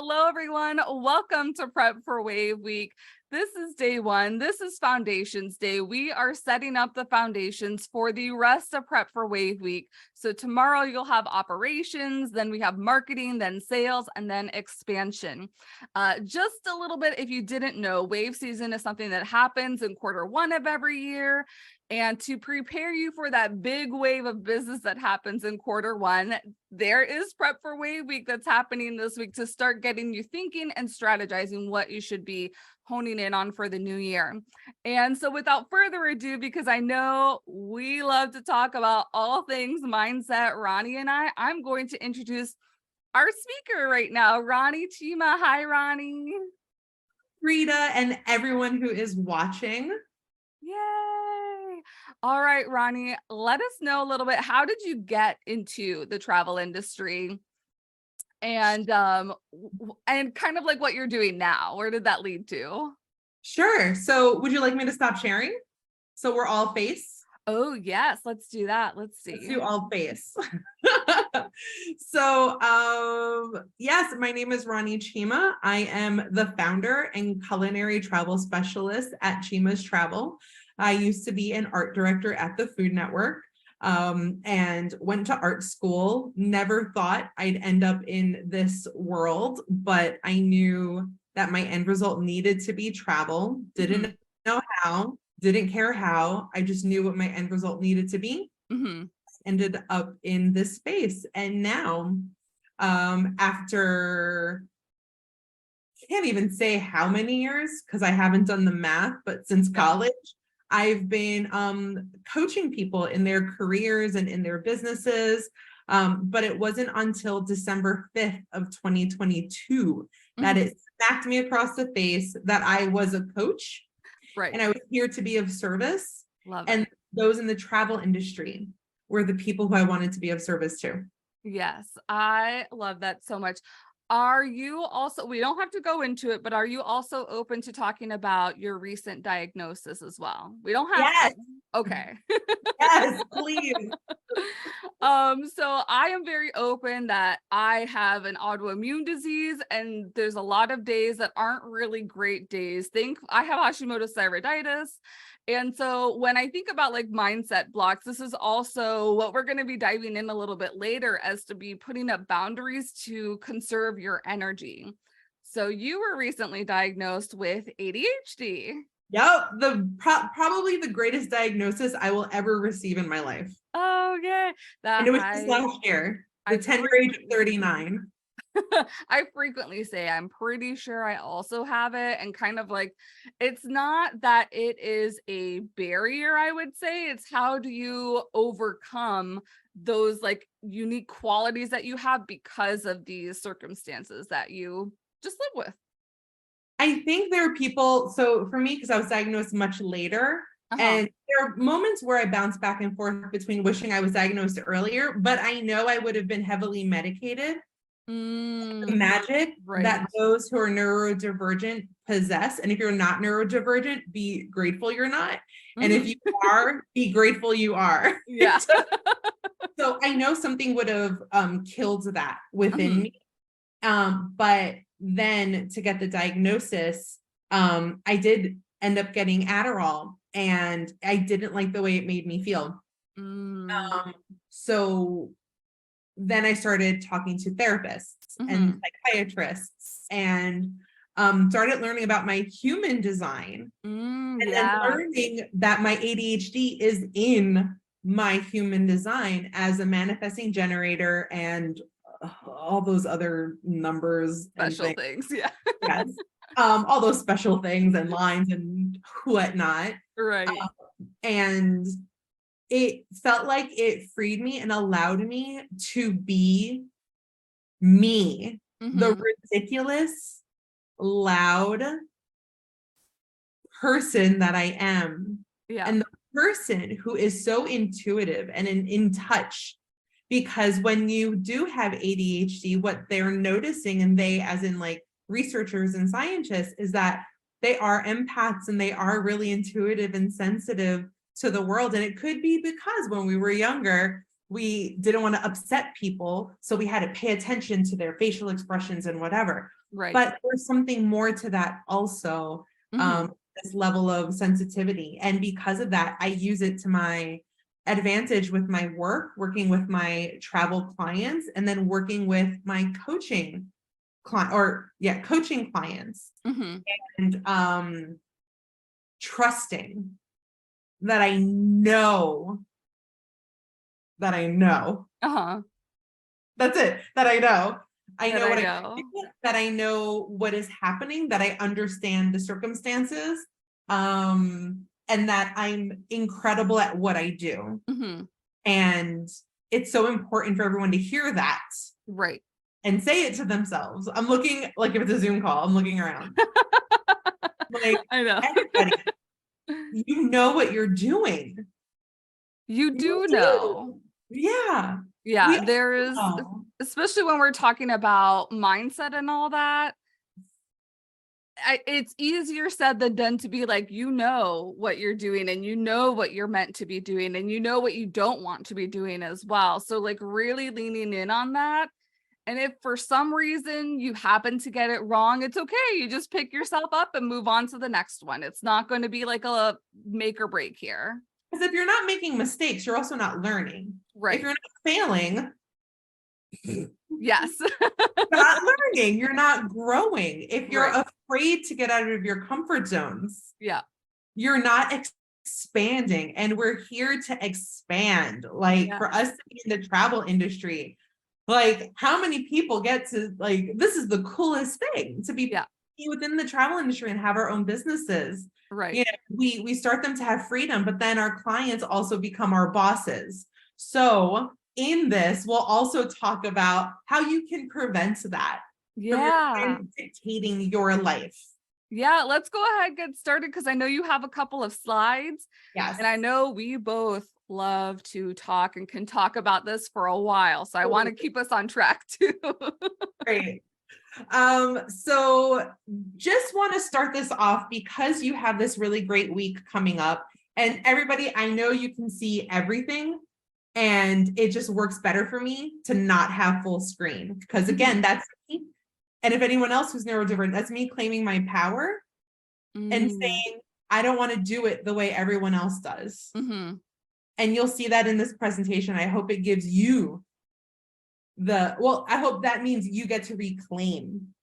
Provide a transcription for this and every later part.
Hello, everyone. Welcome to Prep for Wave Week. This is day one. This is Foundations Day. We are setting up the foundations for the rest of Prep for Wave Week. So tomorrow you'll have operations, then we have marketing, then sales, and then expansion. Just a little bit, if you didn't know, wave season is something that happens in quarter one of every year. And to prepare you for that big wave of business that happens in quarter one, there is Prep for Wave Week that's happening this week to start getting you thinking and strategizing what you should be honing in on for the new year. And so without further ado, because I know we love to talk about all things mindset, Rani and I'm going to introduce our speaker right now, Rani Cheema. Hi, Rani. Rita and everyone who is watching. Yay. All right, Rani, let us know a little bit. How did you get into the travel industry? And kind of like what you're doing now. Where did that lead to? Sure. So would you like me to stop sharing? So we're all face? Oh, yes. Let's do that. Let's see. Let's do all face. Yes, my name is Rani Cheema. I am the founder and culinary travel specialist at Cheema's Travel. I used to be an art director at the Food Network. And went to art school. Never thought I'd end up in this world, but I knew that my end result needed to be travel. Didn't know how, didn't care how. I just knew what my end result needed to be. Ended up in this space. And now, after, I can't even say how many years because I haven't done the math, but since college, I've been coaching people in their careers and in their businesses, but it wasn't until December 5th of 2022 that it smacked me across the face that I was a coach, and I was here to be of service. And those in the travel industry were the people who I wanted to be of service to. Yes, I love that so much. Are you also, we don't have to go into it, but are you also open to talking about your recent diagnosis as well? We don't have to. Okay. Yes, please. So I am very open that I have an autoimmune disease, and there's a lot of days that aren't really great days. I have Hashimoto's thyroiditis. And so when I think about like mindset blocks, this is also what we're going to be diving in a little bit later, as to be putting up boundaries to conserve your energy. So you were recently diagnosed with ADHD. Yep, probably the greatest diagnosis I will ever receive in my life. Oh, yeah. And it was just last year, the tender age of 39. I frequently say I'm pretty sure I also have it, and kind of like, it's not that it is a barrier, I would say. It's how do you overcome those like unique qualities that you have because of these circumstances that you just live with. I think there are people, so for me, because I was diagnosed much later, and there are moments where I bounce back and forth between wishing I was diagnosed earlier, but I know I would have been heavily medicated. The magic that those who are neurodivergent possess. And if you're not neurodivergent, be grateful you're not. And if you are, be grateful you are. Yeah. So I know something would have killed that within me. But then to get the diagnosis, I did end up getting Adderall, and I didn't like the way it made me feel. So then I started talking to therapists and psychiatrists, and started learning about my human design, and then learning that my ADHD is in my human design as a manifesting generator and all those other numbers, special things. Yeah. Yes. All those special things and lines and whatnot. Right. And it felt like it freed me and allowed me to be me, the ridiculous, loud person that I am. And the person who is so intuitive and in touch. Because when you do have ADHD, what they're noticing, and they, as in like researchers and scientists, is that they are empaths and they are really intuitive and sensitive to the world. And it could be because when we were younger, we didn't want to upset people, so we had to pay attention to their facial expressions and whatever. Right. But there's something more to that also, this level of sensitivity. And because of that, I use it to my advantage with my work, working with my travel clients, and then working with my coaching coaching clients. And trusting that I know that I know. That's it. That I know. I know what I that I know what is happening, that I understand the circumstances, and that I'm incredible at what I do. And it's so important for everyone to hear that. Right. And say it to themselves. I'm looking, like if it's a Zoom call, I'm looking around. Like, I know. everybody, you know what you're doing. You do know. Yeah. Yeah, there is, especially when we're talking about mindset and all that. It's easier said than done to be like, you know what you're doing, and you know what you're meant to be doing, and you know what you don't want to be doing as well. So like really leaning in on that. And if for some reason you happen to get it wrong, it's okay. You just pick yourself up and move on to the next one. It's not going to be like a make or break here. Because if you're not making mistakes, you're also not learning. Right. If you're not failing, yes, you're not learning, you're not growing. If you're right. afraid to get out of your comfort zones, yeah, you're not expanding. And we're here to expand. Like for us to be in the travel industry, like how many people get to, like, this is the coolest thing to be within the travel industry and have our own businesses. Right. You know, we start them to have freedom, but then our clients also become our bosses. So in this, we'll also talk about how you can prevent that from dictating your life. Yeah, let's go ahead and get started, because I know you have a couple of slides. Yes. And I know we both love to talk and can talk about this for a while. So I want to keep us on track too. Great. So just want to start this off because you have this really great week coming up. And everybody, I know you can see everything, and it just works better for me to not have full screen, because again, that's me. And if anyone else who's neurodivergent, that's me claiming my power and saying, I don't want to do it the way everyone else does. And you'll see that in this presentation. I hope it gives you I hope that means you get to reclaim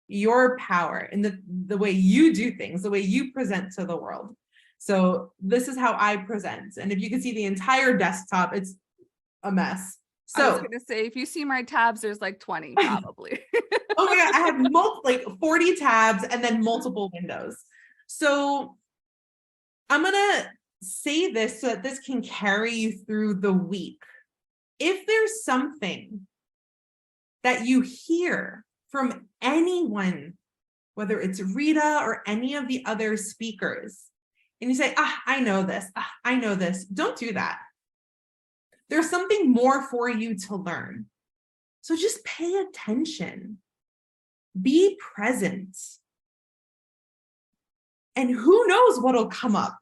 your power in the way you do things, the way you present to the world. So this is how I present. And if you can see the entire desktop, it's a mess. So I was going to say, if you see my tabs, there's like 20 probably. Oh my God, I have like 40 tabs and then multiple windows. So I'm going to say this so that this can carry you through the week. If there's something that you hear from anyone, whether it's Rita or any of the other speakers, and you say, I know this, I know this, don't do that. There's something more for you to learn. So just pay attention, be present. And who knows what'll come up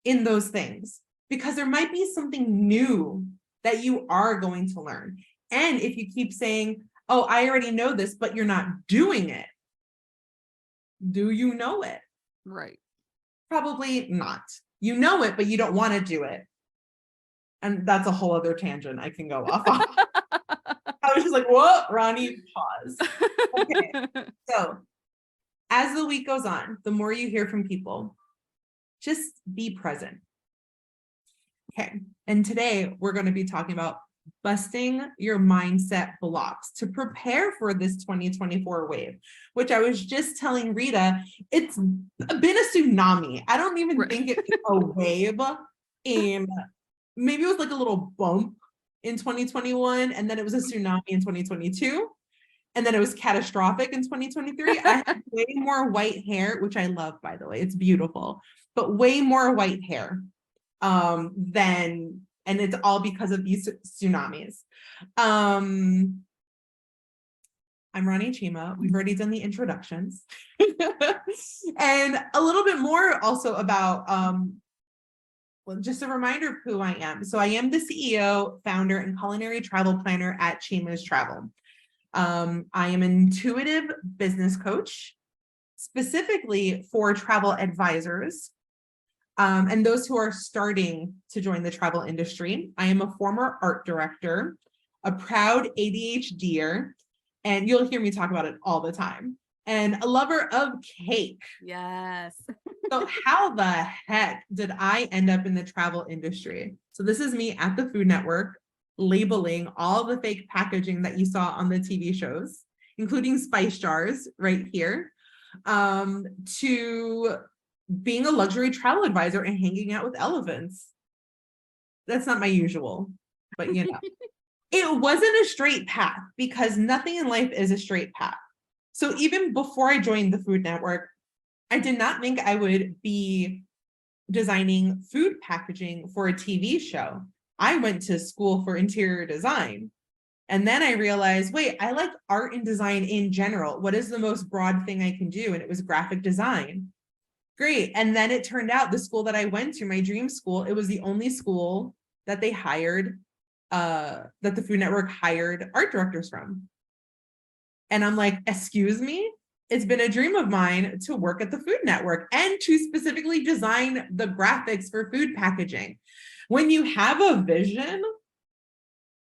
in those things, because there might be something new that you are going to learn. And if you keep saying, oh, I already know this, but you're not doing it, do you know it? Right. Probably not. You know it, but you don't want to do it. And that's a whole other tangent I can go off on. I was just like, what? Ronnie, pause. Okay. So as the week goes on, the more you hear from people, just be present. Okay. And today we're going to be talking about busting your mindset blocks to prepare for this 2024 wave, which I was just telling Rita, it's been a tsunami. I don't even think it's a wave. And maybe it was like a little bump in 2021, and then it was a tsunami in 2022. And then it was catastrophic in 2023. I had way more white hair, which I love, by the way, it's beautiful, but way more white hair and it's all because of these tsunamis. I'm Rani Cheema. We've already done the introductions. And a little bit more also about, well, just a reminder of who I am. So I am the CEO, founder, and culinary travel planner at Cheema's Travel. I am an intuitive business coach, specifically for travel advisors, and those who are starting to join the travel industry. I am a former art director, a proud ADHDer, and you'll hear me talk about it all the time, and a lover of cake. Yes. So how the heck did I end up in the travel industry? So this is me at the Food Network labeling all the fake packaging that you saw on the TV shows, including spice jars right here, to being a luxury travel advisor and hanging out with elephants. That's not my usual, but you know, it wasn't a straight path because nothing in life is a straight path. So even before I joined the Food Network, I did not think I would be designing food packaging for a TV show. I went to school for interior design. And then I realized, wait, I like art and design in general. What is the most broad thing I can do? And it was graphic design. Great. And then it turned out the school that I went to, my dream school, it was the only school that they hired, that the Food Network hired art directors from. And I'm like, excuse me? It's been a dream of mine to work at the Food Network and to specifically design the graphics for food packaging. When you have a vision,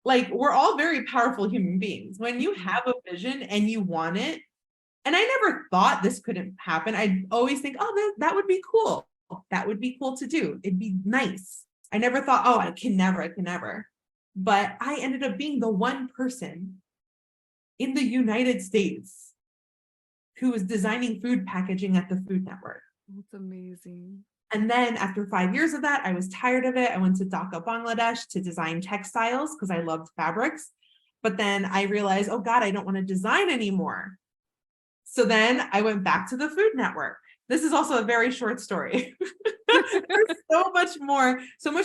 like we're all very powerful human beings. When you have a vision and you want it, and I never thought this couldn't happen. I always think, oh, that would be cool. That would be cool to do. It'd be nice. I never thought, oh, I can never. But I ended up being the one person in the United States who was designing food packaging at the Food Network. That's amazing. And then after 5 years of that, I was tired of it. I went to Dhaka, Bangladesh to design textiles because I loved fabrics. But then I realized, oh God, I don't want to design anymore. So then I went back to the Food Network. This is also a very short story. There's so much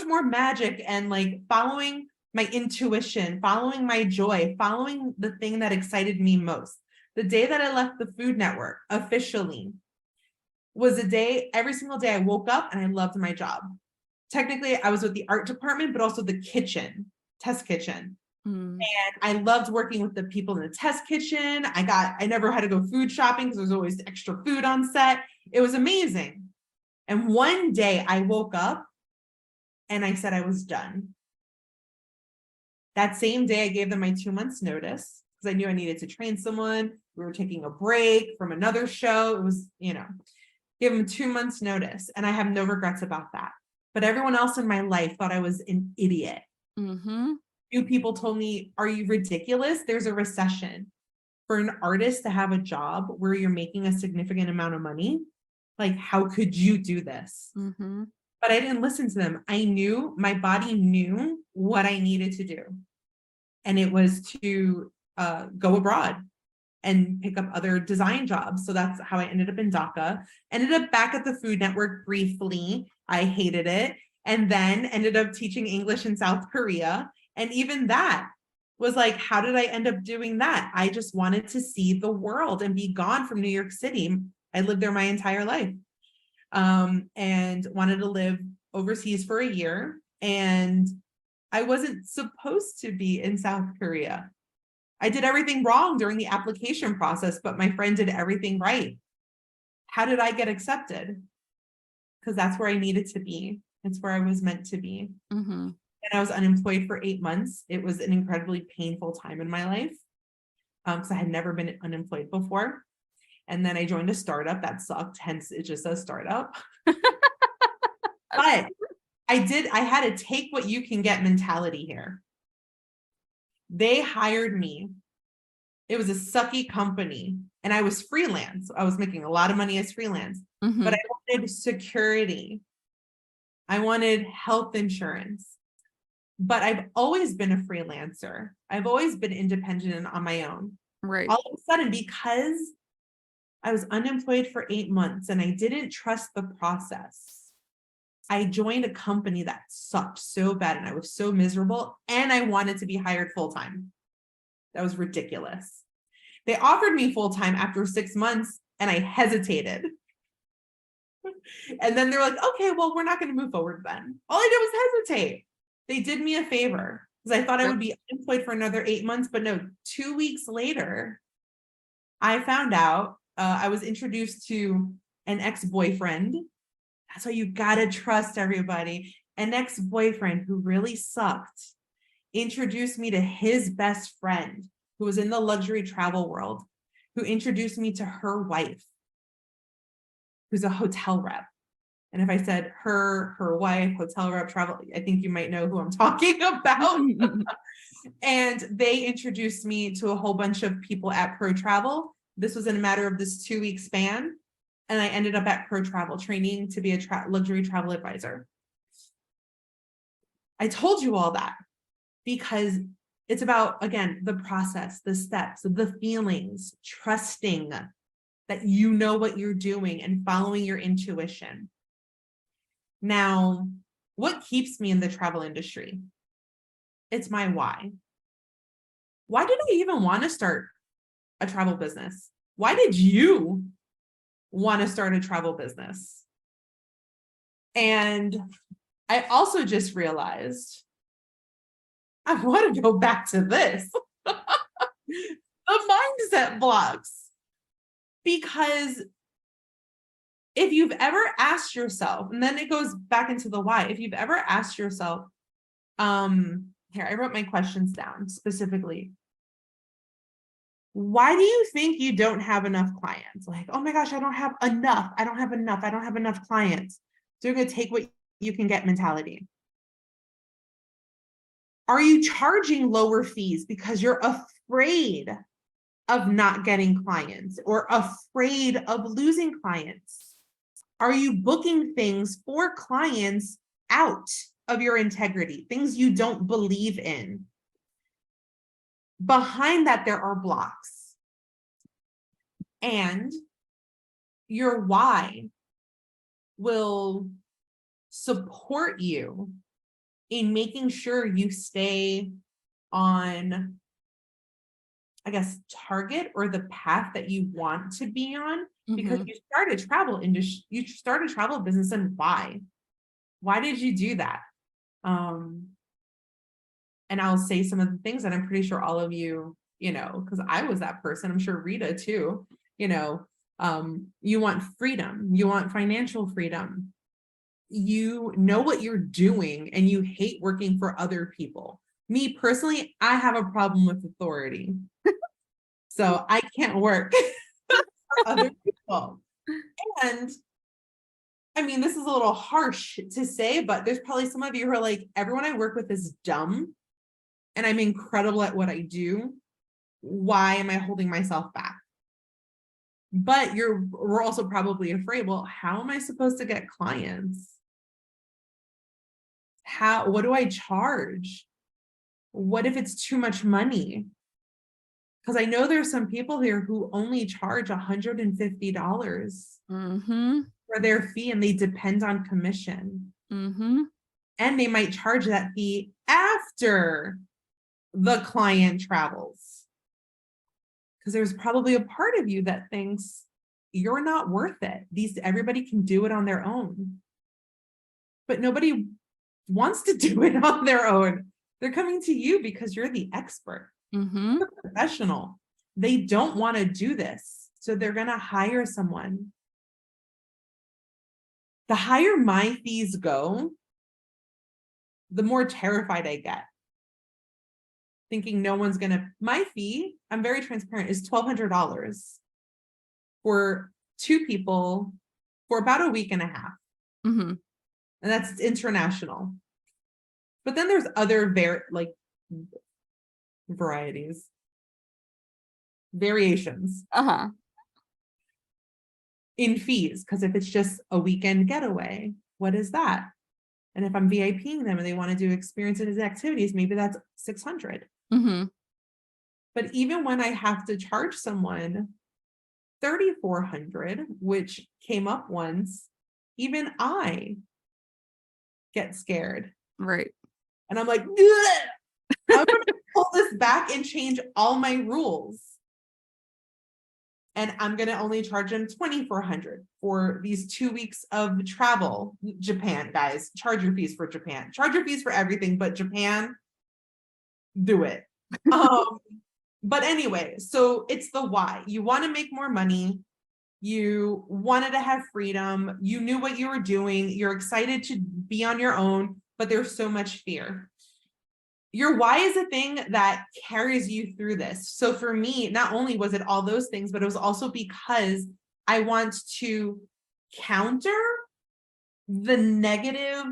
more magic and like following my intuition, following my joy, following the thing that excited me most. The day that I left the Food Network officially was a day, every single day I woke up and I loved my job. Technically, I was with the art department, but also the kitchen, test kitchen. And I loved working with the people in the test kitchen. I never had to go food shopping because there was always extra food on set. It was amazing. And one day I woke up and I said I was done. That same day I gave them my 2 months notice because I knew I needed to train someone. We were taking a break from another show. It was, give them 2 months notice. And I have no regrets about that. But everyone else in my life thought I was an idiot. Few people told me, are you ridiculous? There's a recession. For an artist to have a job where you're making a significant amount of money, like how could you do this? But I didn't listen to them. My body knew what I needed to do. And it was to go abroad and pick up other design jobs. So that's how I ended up in Dhaka. Ended up back at the Food Network briefly. I hated it. And then ended up teaching English in South Korea. And even that was like, how did I end up doing that? I just wanted to see the world and be gone from New York City. I lived there my entire life, and wanted to live overseas for a year. And I wasn't supposed to be in South Korea. I did everything wrong during the application process, but my friend did everything right. How did I get accepted? Because that's where I needed to be. It's where I was meant to be. And I was unemployed for 8 months. It was an incredibly painful time in my life because I had never been unemployed before. And then I joined a startup that sucked, hence it just says startup. But I had a take what you can get mentality here. They hired me. It was a sucky company and I was freelance. I was making a lot of money as freelance, but I wanted security. I wanted health insurance. But I've always been a freelancer. I've always been independent and on my own. Right. All of a sudden, because I was unemployed for 8 months and I didn't trust the process, I joined a company that sucked so bad and I was so miserable and I wanted to be hired full-time. That was ridiculous. They offered me full-time after 6 months and I hesitated. And then they were like, okay, well, we're not going to move forward then. All I did was hesitate. They did me a favor. because I thought I Yep. would be unemployed for another 8 months, but no, 2 weeks later, I found out I was introduced to an ex-boyfriend. That's why you gotta trust everybody. An ex-boyfriend who really sucked introduced me to his best friend who was in the luxury travel world, who introduced me to her wife, who's a hotel rep. And if I said her wife, hotel rep, travel, I think you might know who I'm talking about. And they introduced me to a whole bunch of people at Pro Travel. This was in a matter of this 2-week span. And I ended up at Pro Travel training to be a luxury travel advisor. I told you all that because it's about, again, the process, the steps, the feelings, trusting that you know what you're doing and following your intuition. Now, what keeps me in the travel industry? It's my why. Why did I even want to start a travel business? Why did you want to start a travel business? And I also just realized I want to go back to this, the mindset blocks. Because if you've ever asked yourself, and then it goes back into the why, if you've ever asked yourself, here, I wrote my questions down specifically. Why do you think you don't have enough clients? Like, oh my gosh, I don't have enough. I don't have enough clients. So you're going to take what you can get mentality. Are you charging lower fees because you're afraid of not getting clients or afraid of losing clients? Are you booking things for clients out of your integrity, things you don't believe in? Behind that, there are blocks. And your why will support you in making sure you stay on, I guess, target or the path that you want to be on, because you started travel industry, you started travel business, and why? Why did you do that? And I'll say some of the things that I'm pretty sure all of you, because I was that person, I'm sure Rita too, you want freedom, you want financial freedom, you know what you're doing, and you hate working for other people. Me personally, I have a problem with authority. So I can't work for other people. And I mean, this is a little harsh to say, but there's probably some of you who are like, everyone I work with is dumb and I'm incredible at what I do. Why am I holding myself back? But we're also probably afraid, well, how am I supposed to get clients? What do I charge? What if it's too much money? Because I know there's some people here who only charge $150 for their fee, and they depend on commission. And they might charge that fee after the client travels. Because there's probably a part of you that thinks you're not worth it. Everybody can do it on their own. But nobody wants to do it on their own. They're coming to you because you're the expert. You're a professional. They don't want to do this. So they're going to hire someone. The higher my fees go, the more terrified I get. Thinking no one's my fee, I'm very transparent, is $1,200 for 2 people for about a week and a half. And that's international. But then there's other variations in fees. Because if it's just a weekend getaway, what is that? And if I'm VIPing them and they want to do experiences and activities, maybe that's $600. But even when I have to charge someone $3,400, which came up once, even I get scared. Right. And I'm like, I'm going to pull this back and change all my rules. And I'm going to only charge them $2,400 for these 2 weeks of travel. Japan, guys, charge your fees for Japan. Charge your fees for everything, but Japan, do it. Um, but anyway, so it's the why. You want to make more money. You wanted to have freedom. You knew what you were doing. You're excited to be on your own, but there's so much fear. Your why is a thing that carries you through this. So for me, not only was it all those things, but it was also because I want to counter the negative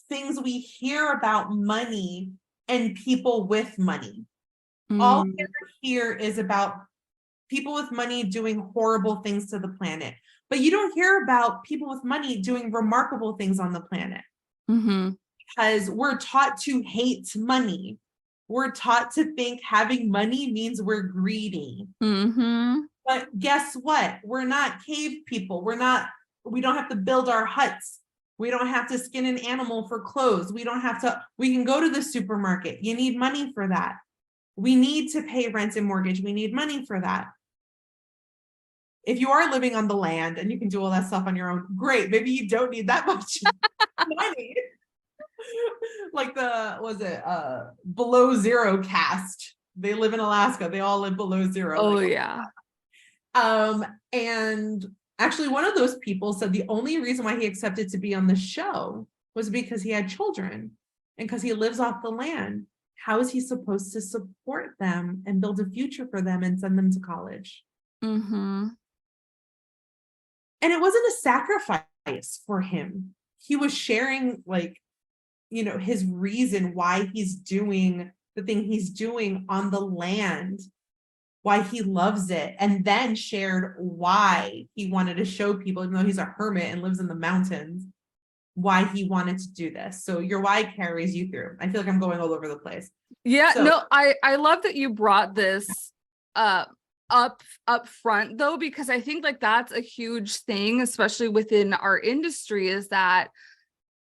things we hear about money and people with money. All Mm, here is about people with money doing horrible things to the planet, but you don't hear about people with money doing remarkable things on the planet. mm-hmm. Because we're taught to hate money. We're taught to think having money means we're greedy. Mm-hmm. But guess what? We're not cave people. We don't have to build our huts. We don't have to skin an animal for clothes. We can go to the supermarket. You need money for that. We need to pay rent and mortgage. We need money for that. If you are living on the land and you can do all that stuff on your own, great. Maybe you don't need that much money. Like below zero cast. They live in Alaska. They all live below zero. Oh, Like, yeah. and actually one of those people said the only reason why he accepted to be on the show was because he had children and because he lives off the land. How is he supposed to support them and build a future for them and send them to college? Mm-hmm. And it wasn't a sacrifice for him. He was sharing, like, his reason why he's doing the thing he's doing on the land, why he loves it, and then shared why he wanted to show people, even though he's a hermit and lives in the mountains, why he wanted to do this. So your why carries you through. I feel like I'm going all over the place. Yeah, So, no, I love that you brought this up front though, because I think like that's a huge thing, especially within our industry, is that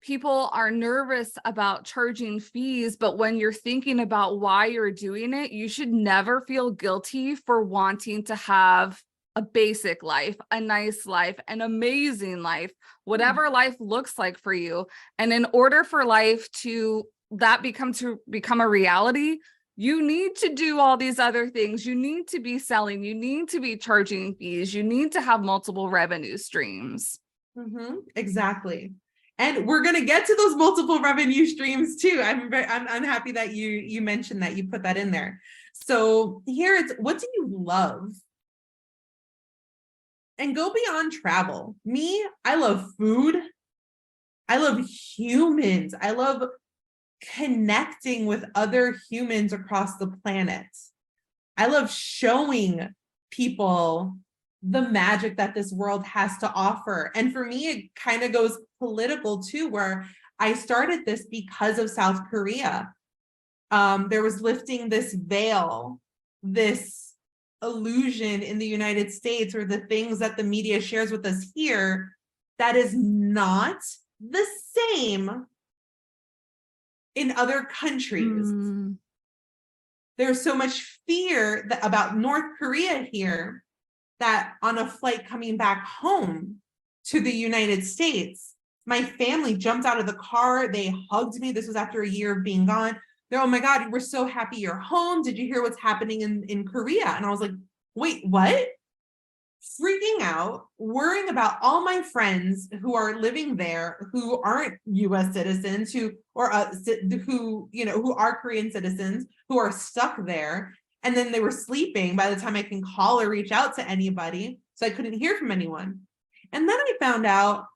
people are nervous about charging fees, but when you're thinking about why you're doing it, you should never feel guilty for wanting to have a basic life, a nice life, an amazing life, whatever life looks like for you. And in order for life to become a reality, you need to do all these other things. You need to be selling, you need to be charging fees, you need to have multiple revenue streams. exactly. And we're going to get to those multiple revenue streams too. I'm happy that you mentioned that, you put that in there. So here it's, what do you love? And go beyond travel. Me, I love food. I love humans. I love connecting with other humans across the planet. I love showing people the magic that this world has to offer. And for me, it kind of goes political too, where I started this because of South Korea. There was lifting this veil, this illusion in the United States, or the things that the media shares with us here, that is not the same in other countries. There's so much fear about North Korea here that on a flight coming back home to the United States, my family jumped out of the car. They hugged me. This was after a year of being gone. They're, oh my God, we're so happy you're home. Did you hear what's happening in Korea? And I was like, wait, what? Freaking out, worrying about all my friends who are living there, who aren't US citizens, who are Korean citizens, who are stuck there. And then they were sleeping by the time I can call or reach out to anybody. So I couldn't hear from anyone. And then I found out,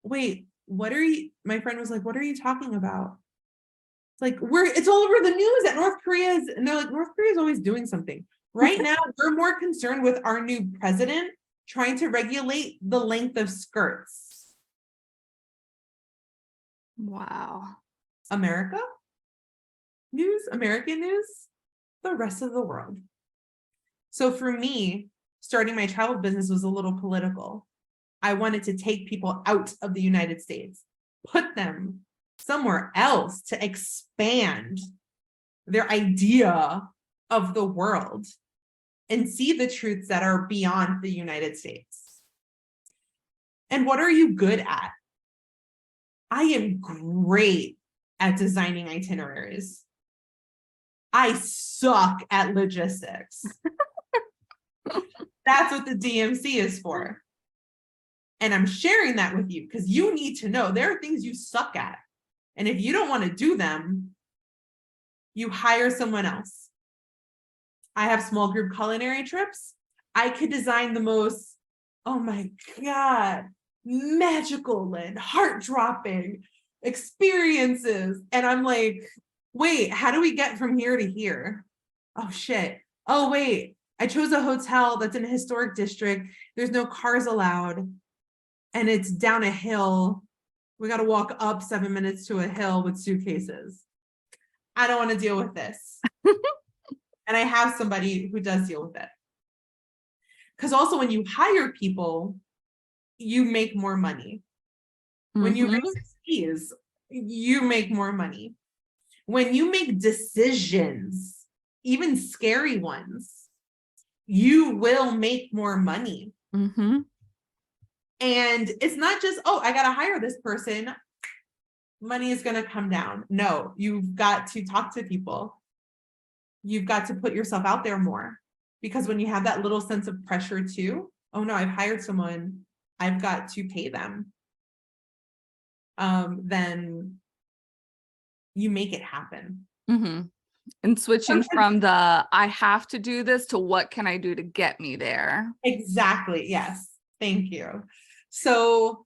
wait, my friend was like, what are you talking about? Like, it's all over the news that North Korea is, and they're like, North Korea is always doing something. Right now, we're more concerned with our new president trying to regulate the length of skirts. Wow. American news, the rest of the world. So for me, starting my travel business was a little political. I wanted to take people out of the United States, put them somewhere else to expand their idea of the world and see the truths that are beyond the United States. And what are you good at? I am great at designing itineraries. I suck at logistics. That's what the DMC is for. And I'm sharing that with you because you need to know there are things you suck at. And if you don't want to do them, you hire someone else. I have small group culinary trips. I could design the most, oh my God, magical and heart-dropping experiences. And I'm like, wait, how do we get from here to here? Oh shit. Oh wait, I chose a hotel that's in a historic district. There's no cars allowed. And it's down a hill. We got to walk up 7 minutes to a hill with suitcases. I don't want to deal with this. And I have somebody who does deal with it. Because also when you hire people, you make more money. When you raise fees, you make more money. When you make decisions, even scary ones, you will make more money. Mm-hmm. And it's not just, oh, I got to hire this person. Money is going to come down. No, you've got to talk to people. You've got to put yourself out there more. Because when you have that little sense of pressure too, oh no, I've hired someone, I've got to pay them. Then you make it happen. Mm-hmm. And switching from the I have to do this to what can I do to get me there? Exactly. Yes. Thank you. So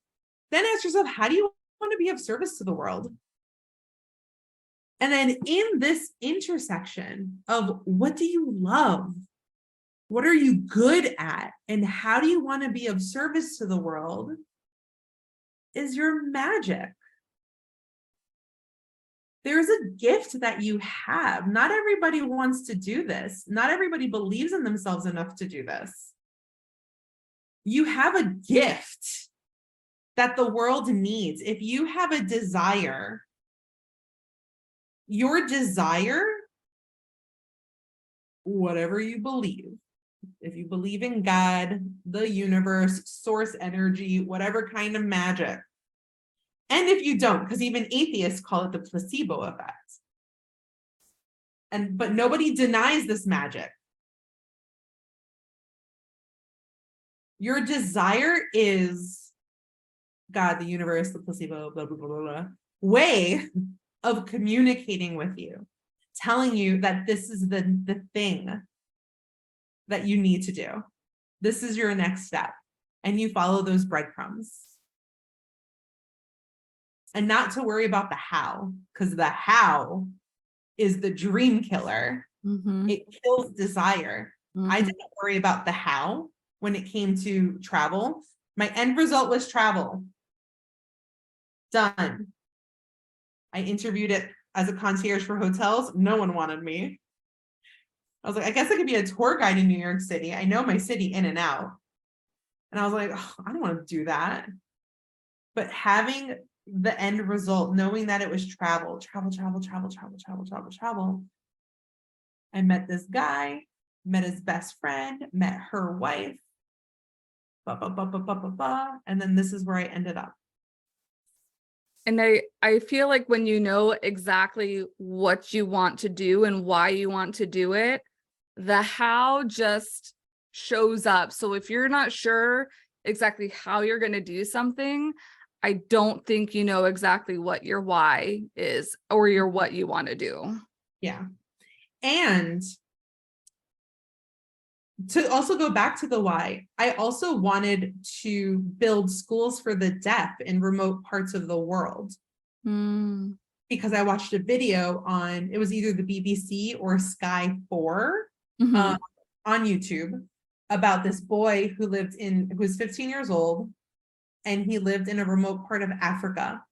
then ask yourself, how do you want to be of service to the world? And then in this intersection of what do you love? What are you good at? And how do you want to be of service to the world? Is your magic. There's a gift that you have. Not everybody wants to do this. Not everybody believes in themselves enough to do this. You have a gift that the world needs. If you have a desire, your desire, whatever you believe, if you believe in God, the universe, source energy, whatever kind of magic, and if you don't, because even atheists call it the placebo effect. But nobody denies this magic. Your desire is God, the universe, the placebo, blah, blah, blah, blah, blah, way of communicating with you, telling you that this is the thing that you need to do. This is your next step. And you follow those breadcrumbs. And not to worry about the how, because the how is the dream killer. Mm-hmm. It kills desire. Mm-hmm. I didn't worry about the how when it came to travel. My end result was travel. Done. I interviewed it as a concierge for hotels. No one wanted me. I was like, I guess I could be a tour guide in New York City. I know my city in and out. And I was like, oh, I don't want to do that. But having the end result, knowing that it was travel. I met this guy, met his best friend, met her wife, and then this is where I ended up. And I feel like when you know exactly what you want to do and why you want to do it, the how just shows up. So if you're not sure exactly how you're going to do something, I don't think you know exactly what your why is or your what you want to do. Yeah. And to also go back to the why, I also wanted to build schools for the deaf in remote parts of the world. Because I watched a video on, it was either the BBC or Sky 4 on YouTube about this boy who was 15 years old, and he lived in a remote part of Africa.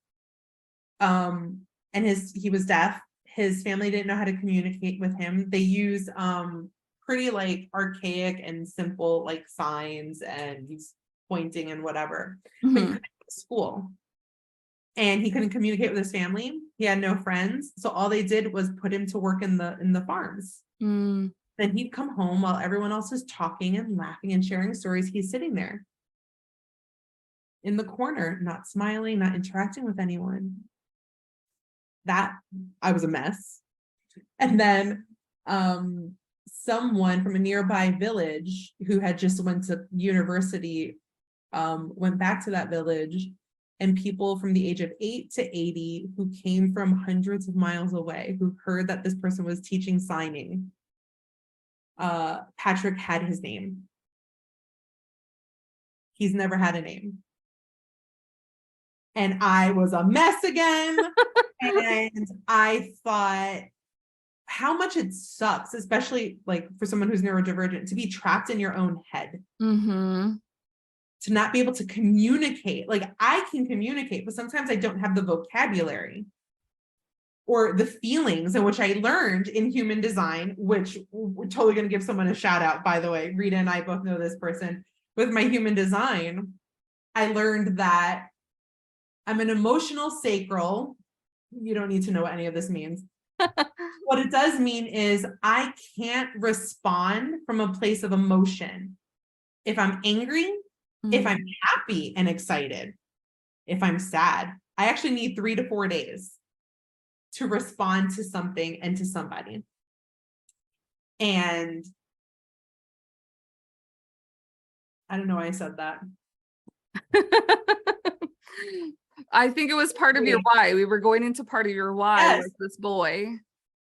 And he was deaf. His family didn't know how to communicate with him. They used pretty like archaic and simple like signs and he's pointing and whatever. But he couldn't go to school. And he couldn't communicate with his family. He had no friends. So all they did was put him to work in the farms. Then he'd come home while everyone else is talking and laughing and sharing stories. He's sitting there in the corner, not smiling, not interacting with anyone. that I was a mess. And then someone from a nearby village who had just went to university went back to that village, and people from the age of 8 to 80 who came from hundreds of miles away, who heard that this person was teaching signing, Patrick had his name. He's never had a name. And I was a mess again. And I thought how much it sucks, especially like for someone who's neurodivergent, to be trapped in your own head. Mm-hmm. To not be able to communicate. Like I can communicate, but sometimes I don't have the vocabulary or the feelings, in which I learned in human design, which we're totally going to give someone a shout out, by the way. Rita and I both know this person. With my human design, I learned that I'm an emotional sacral. You don't need to know what any of this means. What it does mean is I can't respond from a place of emotion. If I'm angry, if I'm happy and excited, if I'm sad, I actually need 3 to 4 days to respond to something and to somebody. And I don't know why I said that. I think it was part of your why. We were going into part of your why with this boy.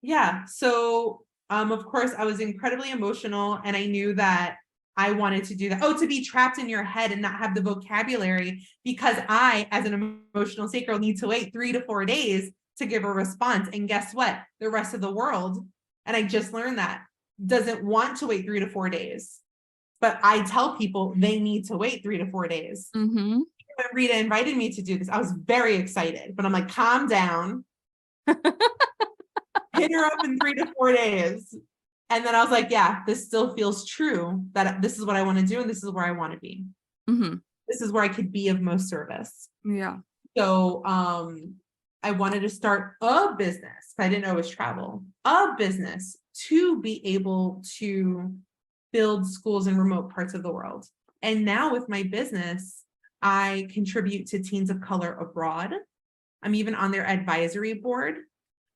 Yeah. So, of course, I was incredibly emotional, and I knew that I wanted to do that. Oh, to be trapped in your head and not have the vocabulary, because I, as an emotional sacral, need to wait 3 to 4 days to give a response. And guess what? The rest of the world, and I just learned that, doesn't want to wait 3 to 4 days. But I tell people they need to wait 3 to 4 days. Mm-hmm. When Rita invited me to do this, I was very excited, but I'm like, calm down. Hit her up in 3 to 4 days. And then I was like, yeah, this still feels true, that this is what I want to do. And this is where I want to be. Mm-hmm. This is where I could be of most service. Yeah. So I wanted to start a business. I didn't know it was travel, a business to be able to build schools in remote parts of the world. And now with my business, I contribute to Teens of Color Abroad. I'm even on their advisory board.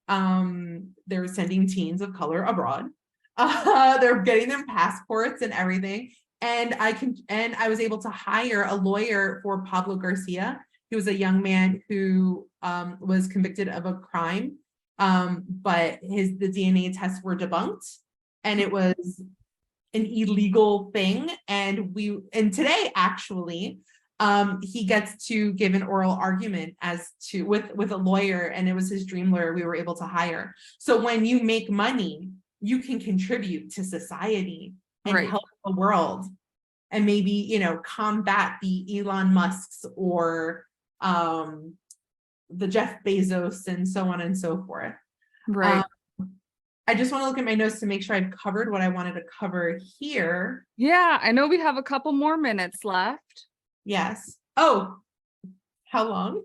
They're sending teens of color abroad. They're getting them passports and everything. And I was able to hire a lawyer for Pablo Garcia. He was a young man who was convicted of a crime, but the DNA tests were debunked, and it was an illegal thing. And today actually, he gets to give an oral argument with a lawyer, and it was his dream lawyer we were able to hire. So when you make money, you can contribute to society and help the world, and maybe, combat the Elon Musks or the Jeff Bezos and so on and so forth. Right. I just want to look at my notes to make sure I've covered what I wanted to cover here. Yeah, I know we have a couple more minutes left. Yes. Oh, how long?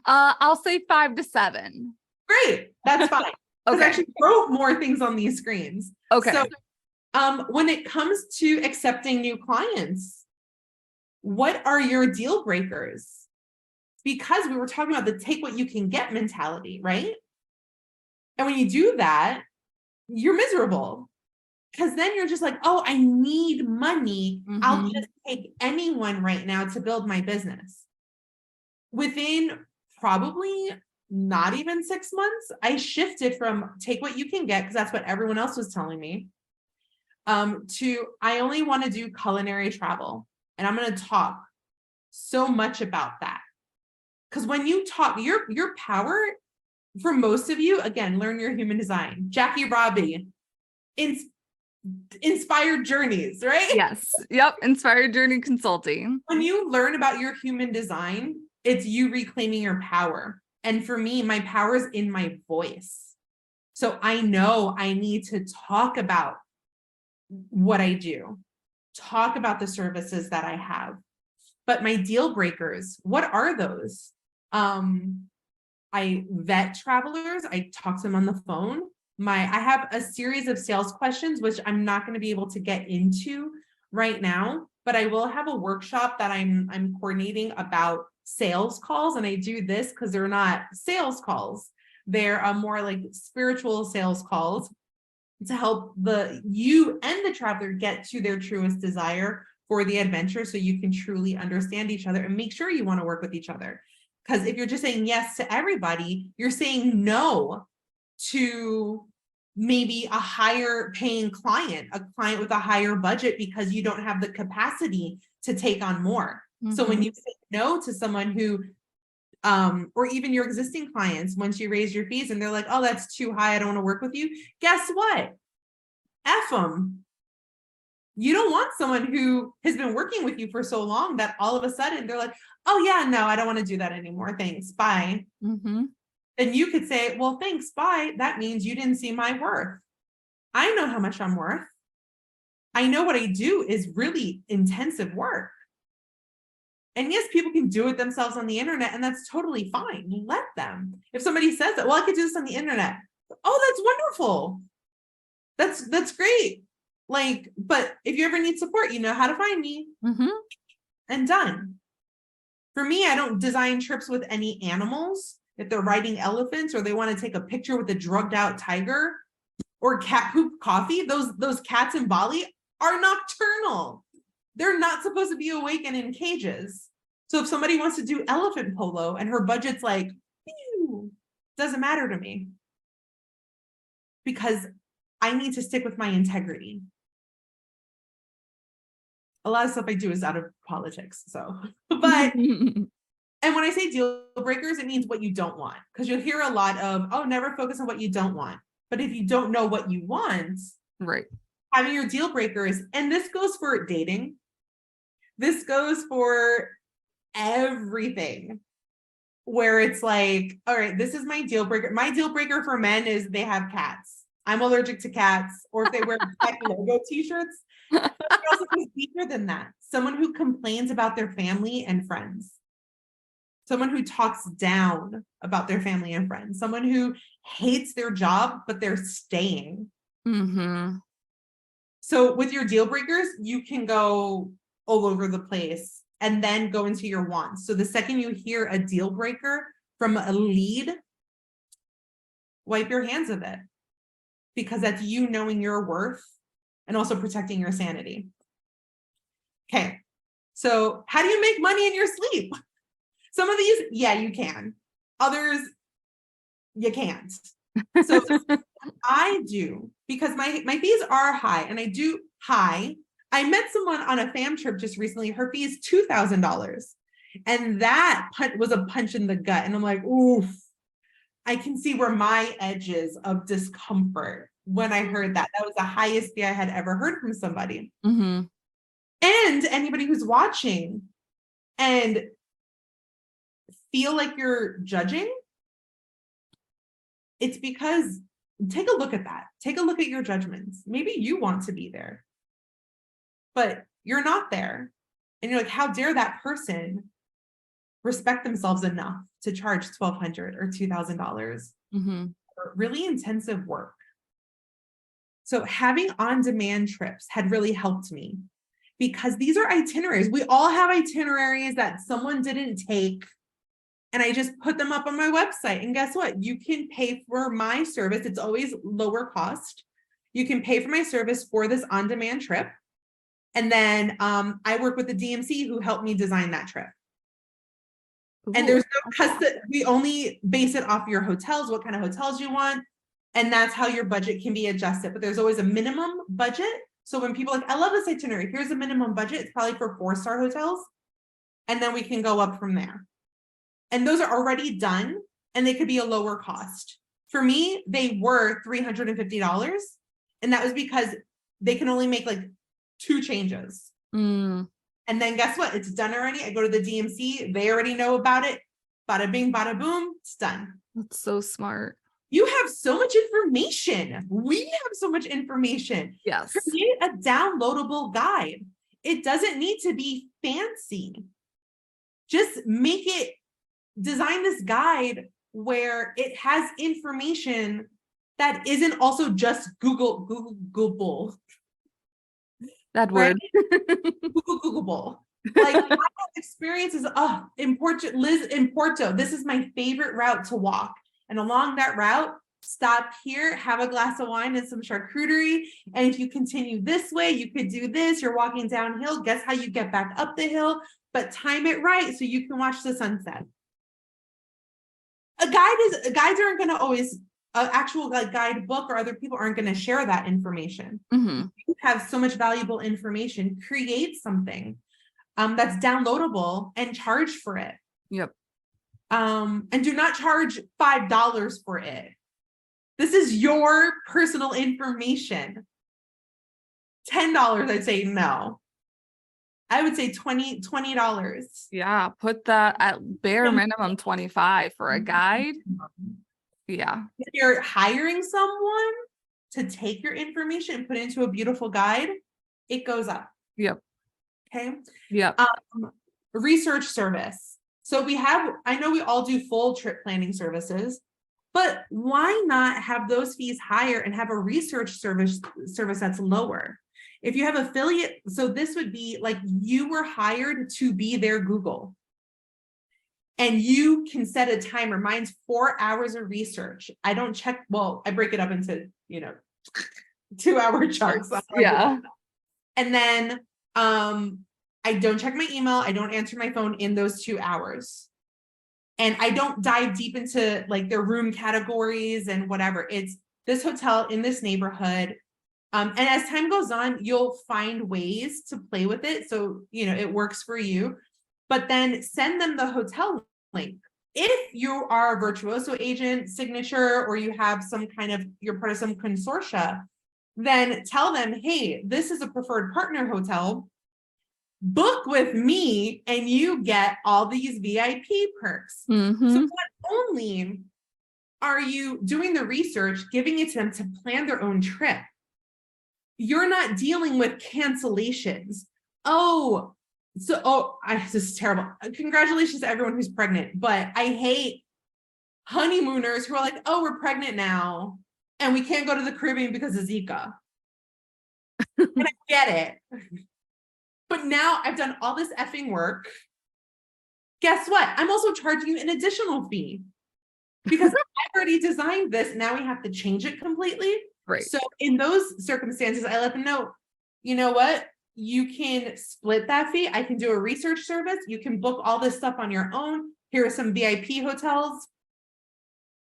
I'll say 5 to 7. Great. That's fine. Okay. I actually wrote more things on these screens. Okay. So, when it comes to accepting new clients, what are your deal breakers? Because we were talking about the take what you can get mentality, right? And when you do that, you're miserable. Because then you're just like, oh, I need money. Mm-hmm. I'll just take anyone right now to build my business. Within probably not even 6 months, I shifted from take what you can get, because that's what everyone else was telling me, to I only want to do culinary travel. And I'm going to talk so much about that. Because when you talk, your power, for most of you, again, learn your human design. Jackie Robbie, Inspired Journeys, right? Yes. Yep. Inspired Journey Consulting. When you learn about your human design, it's you reclaiming your power. And for me, my power is in my voice. So I know I need to talk about what I do, talk about the services that I have. But my deal breakers, what are those? I vet travelers. I talk to them on the phone. I have a series of sales questions, which I'm not going to be able to get into right now, but I will have a workshop that I'm coordinating about sales calls, and I do this because they're not sales calls. They're more like spiritual sales calls to help you and the traveler get to their truest desire for the adventure, so you can truly understand each other and make sure you want to work with each other. Because if you're just saying yes to everybody, you're saying no to maybe a higher paying client, a client with a higher budget, because you don't have the capacity to take on more. So when you say no to someone who, or even your existing clients, once you raise your fees and they're like, oh, that's too high, I don't want to work with you. Guess what? F them. You don't want someone who has been working with you for so long that all of a sudden they're like, oh yeah, no, I don't want to do that anymore. Thanks. Bye. And you could say, well, thanks. Bye. That means you didn't see my worth. I know how much I'm worth. I know what I do is really intensive work. And yes, people can do it themselves on the internet, and that's totally fine. Let them. If somebody says that, well, I could do this on the internet. Oh, that's wonderful. That's great. Like, but if you ever need support, you know how to find me. And done. For me, I don't design trips with any animals. If they're riding elephants or they want to take a picture with a drugged out tiger or cat poop coffee, those cats in Bali are nocturnal. They're not supposed to be awake and in cages. So if somebody wants to do elephant polo and her budget's like, doesn't matter to me, because I need to stick with my integrity. A lot of stuff I do is out of politics. So, but, and when I say deal breakers, it means what you don't want, because you'll hear a lot of, oh, never focus on what you don't want. But if you don't know what you want, right, having your deal breakers, and this goes for dating, this goes for everything, where it's like, all right, this is my deal breaker. My deal breaker for men is they have cats. I'm allergic to cats, or if they wear pet logo t-shirts. But also goes deeper than that. Someone who complains about their family and friends. Someone who talks down about their family and friends. Someone who hates their job, but they're staying. So with your deal breakers, you can go all over the place and then go into your wants. So the second you hear a deal breaker from a lead, wipe your hands of it, because that's you knowing your worth and also protecting your sanity. Okay, so how do you make money in your sleep? Some of these, yeah, you can. Others, you can't. So I do, because my fees are high, and I do high. I met someone on a fam trip just recently. Her fee is $2,000. And that was a punch in the gut. And I'm like, oof, I can see where my edges of discomfort when I heard that. That was the highest fee I had ever heard from somebody. And anybody who's watching and feel like you're judging, it's because, take a look at that. Take a look at your judgments. Maybe you want to be there, but you're not there. And you're like, how dare that person respect themselves enough to charge $1,200 or $2,000 for really intensive work? So having on-demand trips had really helped me, because these are itineraries. We all have itineraries that someone didn't take, and I just put them up on my website. And guess what? You can pay for my service. It's always lower cost. You can pay for my service for this on-demand trip. And then I work with the DMC who helped me design that trip. Ooh, and there's no custom, we only base it off your hotels, what kind of hotels you want. And that's how your budget can be adjusted. But there's always a minimum budget. So when people are like, I love this itinerary, here's a minimum budget. It's probably for 4-star hotels. And then we can go up from there. And those are already done, and they could be a lower cost. For me, they were $350. And that was because they can only make like 2 changes. And then guess what? It's done already. I go to the DMC. They already know about it. Bada bing, bada boom. It's done. That's so smart. You have so much information. We have so much information. Yes. Create a downloadable guide. It doesn't need to be fancy. Just make it, design this guide where it has information that isn't also just Google. That word. Googleable. Like I have experiences, in Porto, this is my favorite route to walk. And along that route, stop here, have a glass of wine and some charcuterie. And if you continue this way, you could do this. You're walking downhill. Guess how you get back up the hill? But time it right so you can watch the sunset. Guides aren't going to always, actual like guidebook or other people aren't going to share that information. Mhm. You have so much valuable information. Create something that's downloadable and charge for it. Yep. And do not charge $5 for it. This is your personal information. $10, I'd say no. I would say $20. Yeah, put that at bare minimum 25 for a guide. Yeah. If you're hiring someone to take your information and put it into a beautiful guide, it goes up. Yep. Okay. Yep. Research service. So I know we all do full trip planning services, but why not have those fees higher and have a research service that's lower? If you have affiliate, so this would be like you were hired to be their Google. And you can set a timer. Mine's 4 hours of research. I don't check, well, I break it up into, 2-hour chunks. Yeah. And then I don't check my email. I don't answer my phone in those 2 hours. And I don't dive deep into like their room categories and whatever. It's this hotel in this neighborhood. And as time goes on, you'll find ways to play with it. So, it works for you. But then send them the hotel link. If you are a virtuoso agent signature, or you have you're part of some consortia, then tell them, hey, this is a preferred partner hotel. Book with me and you get all these VIP perks. Mm-hmm. So not only are you doing the research, giving it to them to plan their own trip, you're not dealing with cancellations. This is terrible. Congratulations to everyone who's pregnant, but I hate honeymooners who are like, oh, we're pregnant now and we can't go to the Caribbean because of Zika. And I get it. But now I've done all this effing work. Guess what? I'm also charging you an additional fee because I've already designed this. Now we have to change it completely. Right. So in those circumstances, I let them know, you know what? You can split that fee. I can do a research service. You can book all this stuff on your own. Here are some VIP hotels.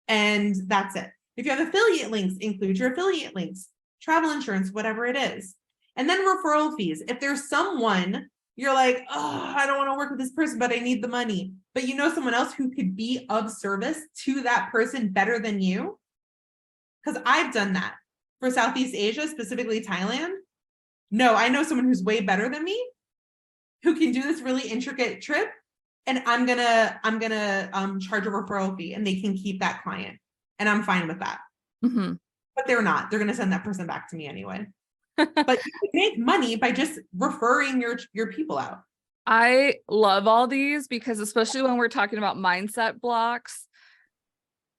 And that's it. If you have affiliate links, include your affiliate links, travel insurance, whatever it is. And then referral fees. If there's someone you're like, oh, I don't want to work with this person, but I need the money. But you know someone else who could be of service to that person better than you. Because I've done that for Southeast Asia, specifically Thailand. No, I know someone who's way better than me who can do this really intricate trip. And I'm gonna charge a referral fee and they can keep that client. And I'm fine with that. Mm-hmm. But they're not. They're gonna send that person back to me anyway. But you can make money by just referring your people out. I love all these because especially when we're talking about mindset blocks,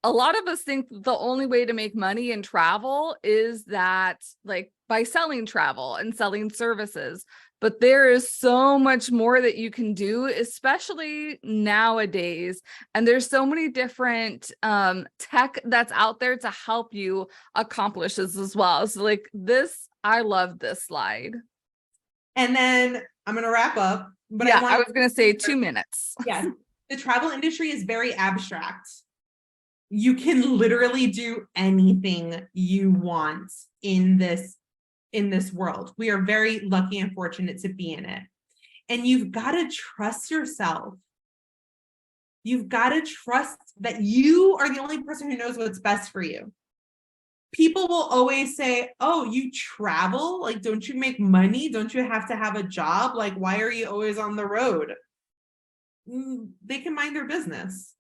a lot of us think the only way to make money in travel is that like by selling travel and selling services. But there is so much more that you can do, especially nowadays. And there's so many different tech that's out there to help you accomplish this as well. So like this, I love this slide. And then I'm going to wrap up. But yeah, I was going to say 2 minutes. Yes. The travel industry is very abstract. You can literally do anything you want in this world. We are very lucky and fortunate to be in it. And you've got to trust yourself. You've got to trust that you are the only person who knows what's best for you. People will always say, oh, you travel? Like, don't you make money? Don't you have to have a job? Like, why are you always on the road? They can mind their business.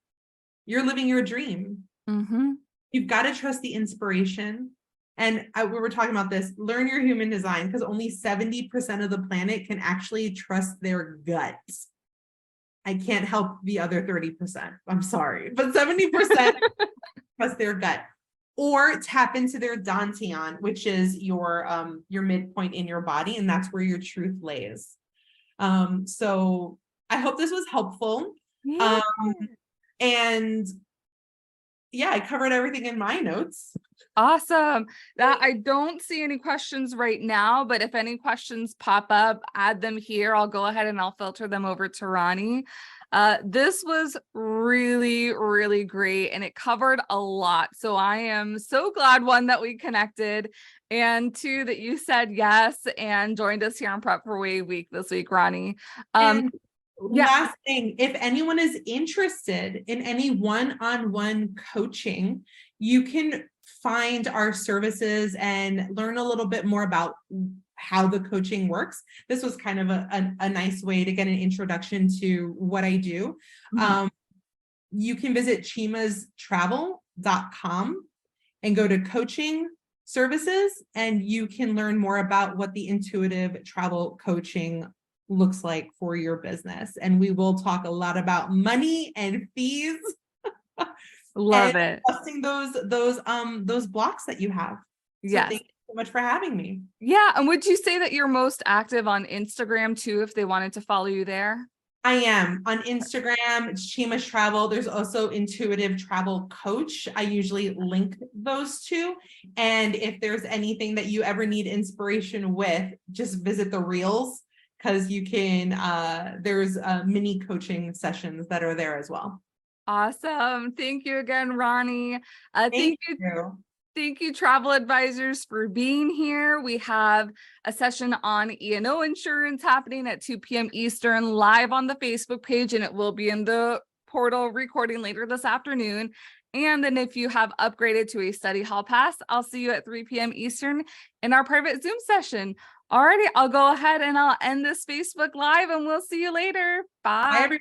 You're living your dream. Mm-hmm. You've got to trust the inspiration. And we were talking about this, learn your human design, because only 70% of the planet can actually trust their guts. I can't help the other 30%. I'm sorry, but 70% trust their gut. Or tap into their dantian, which is your midpoint in your body, and that's where your truth lays. So I hope this was helpful. Yeah. And yeah, I covered everything in my notes. Awesome. That I don't see any questions right now, but if any questions pop up, add them here. I'll go ahead and I'll filter them over to Rani. This was really, really great and it covered a lot. So I am so glad, one, that we connected, and two, that you said yes and joined us here on Prep for Wave Week this week, Rani. And Yeah. last thing, if anyone is interested in any one-on-one coaching, you can find our services and learn a little bit more about how the coaching works. This was kind of a nice way to get an introduction to what I do. You can visit cheemastravel.com and go to coaching services, and you can learn more about what the intuitive travel coaching looks like for your business. And we will talk a lot about money and fees. Love and it. Busting those blocks that you have. So Yes. thank you so much for having me. Yeah. And would you say that you're most active on Instagram too, if they wanted to follow you there? I am on Instagram. It's Cheema's Travel. There's also Intuitive Travel Coach. I usually link those two. And if there's anything that you ever need inspiration with, just visit the reels, because you can, there's mini coaching sessions that are there as well. Awesome. Thank you again, Rani. Thank you. Thank you, travel advisors, for being here. We have a session on E&O insurance happening at 2 p.m. Eastern live on the Facebook page, and it will be in the portal recording later this afternoon. And then if you have upgraded to a study hall pass, I'll see you at 3 p.m. Eastern in our private Zoom session. Alrighty, I'll go ahead and I'll end this Facebook Live, and we'll see you later. Bye. Bye, everyone.